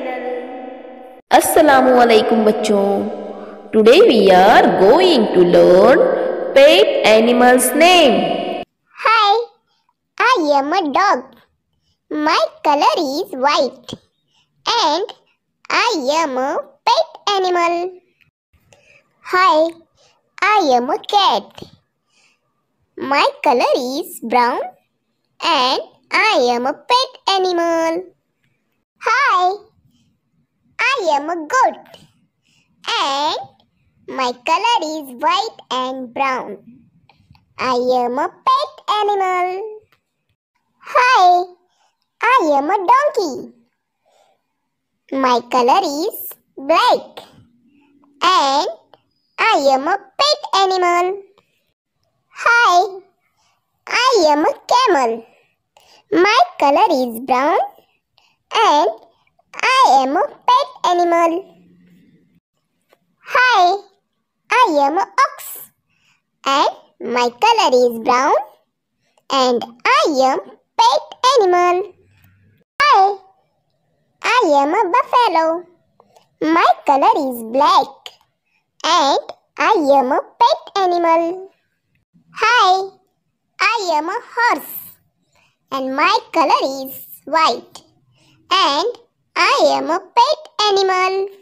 channel. Assalamu alaikum बच्चों. Today we are going to learn pet animal's name. Hi, I am a dog. My color is white and I am a pet animal. Hi, I am a cat. My color is brown and I am a pet animal. Hi, I am a goat and my color is white and brown. I am a pet animal. Hi, I am a donkey. My color is black and I am a pet animal. Hi, I am a camel. My color is brown and I am a pet animal. Hi, I am a ox and my color is brown and I am pet animal. Hi, I am a buffalo. My color is black and I am a pet animal. Hi, I am a horse and my color is white and I am a pet animal.